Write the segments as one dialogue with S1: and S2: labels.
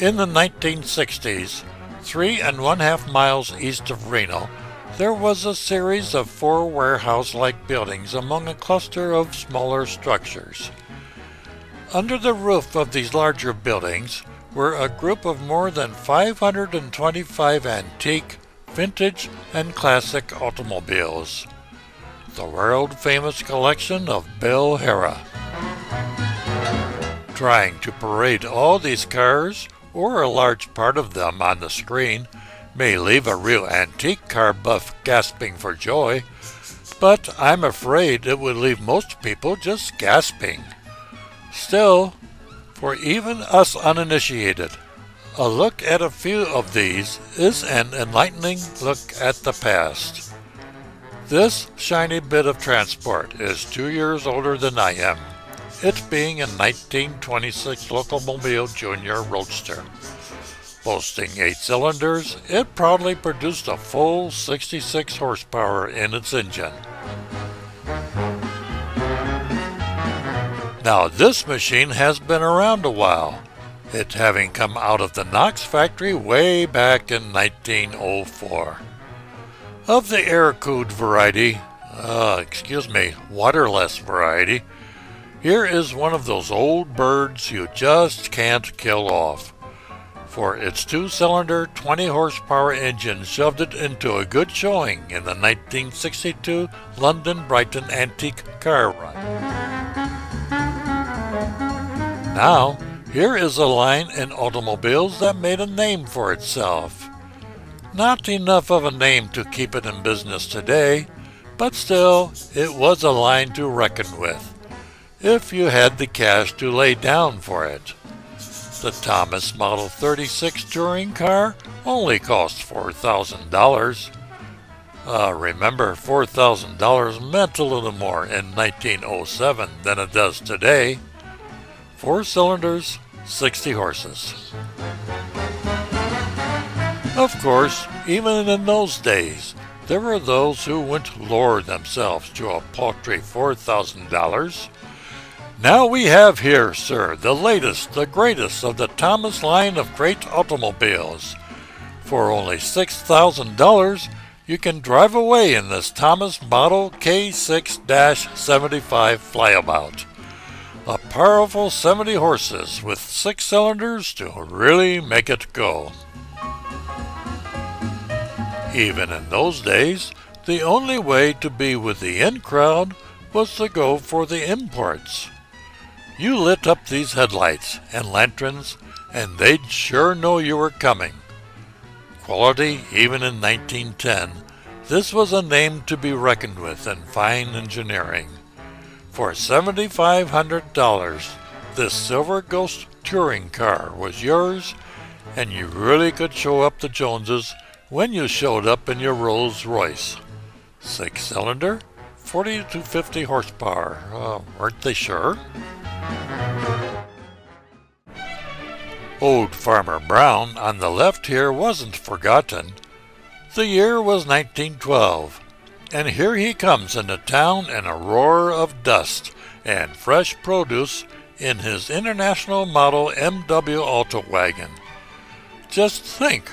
S1: In the 1960s, 3.5 miles east of Reno, there was a series of 4 warehouse-like buildings among a cluster of smaller structures. Under the roof of these larger buildings were a group of more than 525 antique, vintage, and classic automobiles. The world-famous collection of Bill Harrah. Trying to parade all these cars, or a large part of them, on the screen may leave a real antique car buff gasping for joy, but I'm afraid it would leave most people just gasping. Still, for even us uninitiated, a look at a few of these is an enlightening look at the past. This shiny bit of transport is 2 years older than I am, it being a 1926 Locomobile Junior Roadster. Boasting 8 cylinders, it proudly produced a full 66 horsepower in its engine. Now this machine has been around a while, it having come out of the Knox factory way back in 1904. Of the air-cooled variety, waterless variety, here is one of those old birds you just can't kill off, for its 2-cylinder 20 horsepower engine shoved it into a good showing in the 1962 London Brighton Antique Car Run. Now, here is a line in automobiles that made a name for itself. Not enough of a name to keep it in business today, but still, it was a line to reckon with, if you had the cash to lay down for it. The Thomas Model 36 touring car only cost $4,000. Remember, $4,000 meant a little more in 1907 than it does today. 4 cylinders, 60 horses. Of course, even in those days, there were those who wouldn't lower themselves to a paltry $4,000. Now we have here, sir, the latest, the greatest of the Thomas line of great automobiles. For only $6,000, you can drive away in this Thomas Model K6-75 Flyabout. A powerful 70 horses with 6 cylinders to really make it go. Even in those days, the only way to be with the in crowd was to go for the imports. You lit up these headlights and lanterns, and they'd sure know you were coming. Quality, even in 1910, this was a name to be reckoned with in fine engineering. For $7,500, this Silver Ghost touring car was yours, and you really could show up the Joneses when you showed up in your Rolls Royce. 6-cylinder, 40 to 50 horsepower. Weren't they sure? Old Farmer Brown on the left here wasn't forgotten. The year was 1912. And here he comes into town in a roar of dust and fresh produce in his International Model MW Auto Wagon. Just think,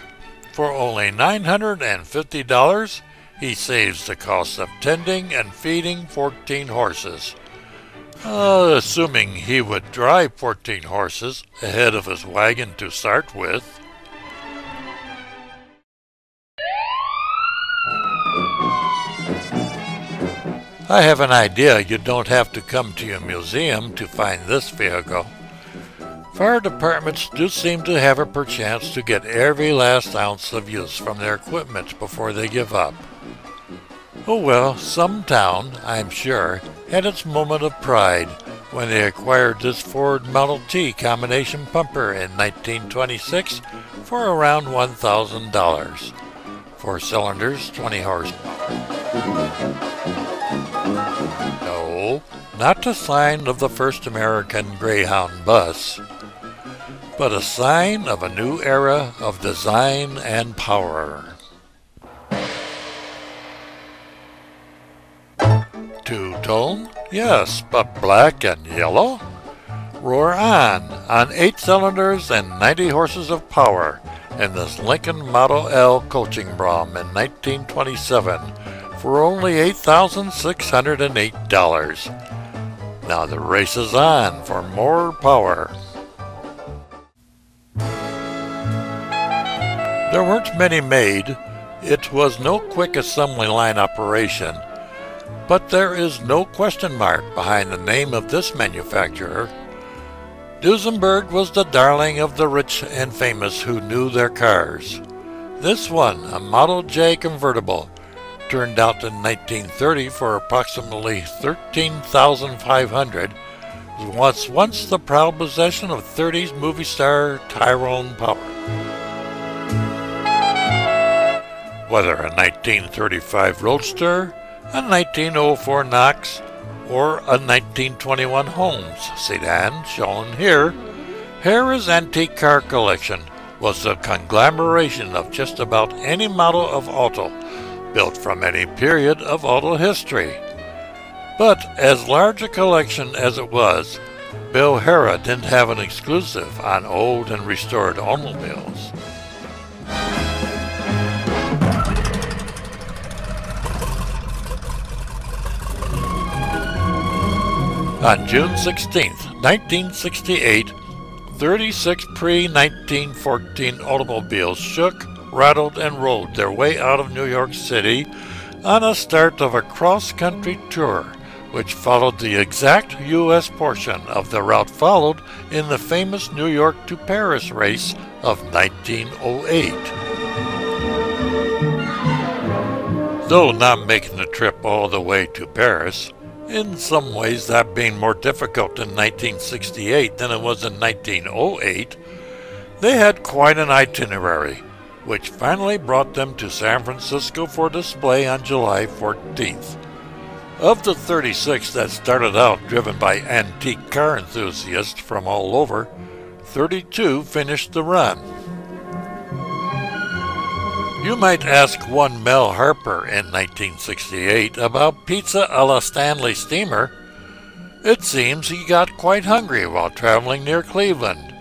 S1: for only $950, he saves the cost of tending and feeding 14 horses. Assuming he would drive 14 horses ahead of his wagon to start with. I have an idea you don't have to come to your museum to find this vehicle. Fire departments do seem to have a perchance to get every last ounce of use from their equipment before they give up. Oh well, some town, I'm sure, had its moment of pride when they acquired this Ford Model T combination pumper in 1926 for around $1,000. 4 cylinders, 20 horsepower. No, not the sign of the first American Greyhound bus, but a sign of a new era of design and power. Two-tone? Yes, but black and yellow? roar on 8 cylinders and 90 horses of power in this Lincoln Model L coaching Brougham in 1927 for only $8,608. Now the race is on for more power. There weren't many made. It was no quick assembly line operation, but there is no question mark behind the name of this manufacturer. Duesenberg was the darling of the rich and famous who knew their cars. This one, a Model J convertible, turned out in 1930 for approximately $13,500, was once the proud possession of 30s movie star Tyrone Power. Whether a 1935 Roadster, a 1904 Knox, or a 1921 Holmes sedan shown here, Harrah's antique car collection was a conglomeration of just about any model of auto built from any period of auto history. But as large a collection as it was, Bill Harrah didn't have an exclusive on old and restored automobiles. On June 16, 1968, 36 pre-1914 automobiles shook, rattled, and rolled their way out of New York City on a start of a cross-country tour, which followed the exact U.S. portion of the route followed in the famous New York to Paris race of 1908. Though not making the trip all the way to Paris, in some ways that being more difficult in 1968 than it was in 1908, they had quite an itinerary, which finally brought them to San Francisco for display on July 14th. Of the 36 that started out driven by antique car enthusiasts from all over, 32 finished the run. You might ask one Mel Harper in 1968 about pizza a la Stanley Steamer. It seems he got quite hungry while traveling near Cleveland.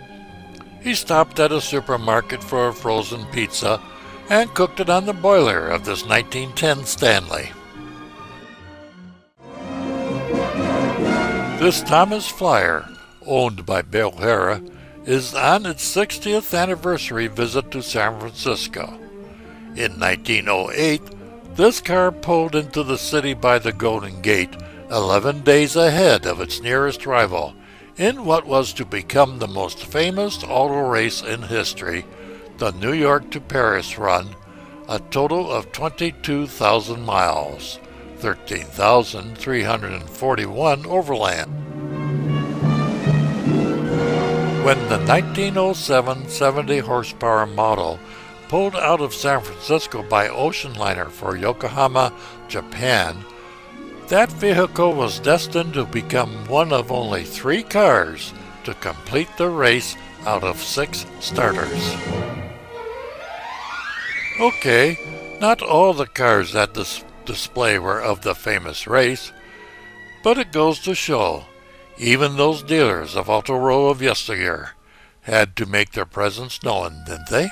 S1: He stopped at a supermarket for a frozen pizza and cooked it on the boiler of this 1910 Stanley. This Thomas Flyer, owned by Bill Harrah, is on its 60th anniversary visit to San Francisco. In 1908, this car pulled into the city by the Golden Gate 11 days ahead of its nearest rival in what was to become the most famous auto race in history, the New York to Paris run, a total of 22,000 miles, 13,341 overland. When the 1907 70 horsepower model pulled out of San Francisco by ocean liner for Yokohama, Japan, that vehicle was destined to become one of only 3 cars to complete the race out of 6 starters. Okay, not all the cars at this display were of the famous race, but it goes to show, even those dealers of Auto Row of yesteryear had to make their presence known, didn't they?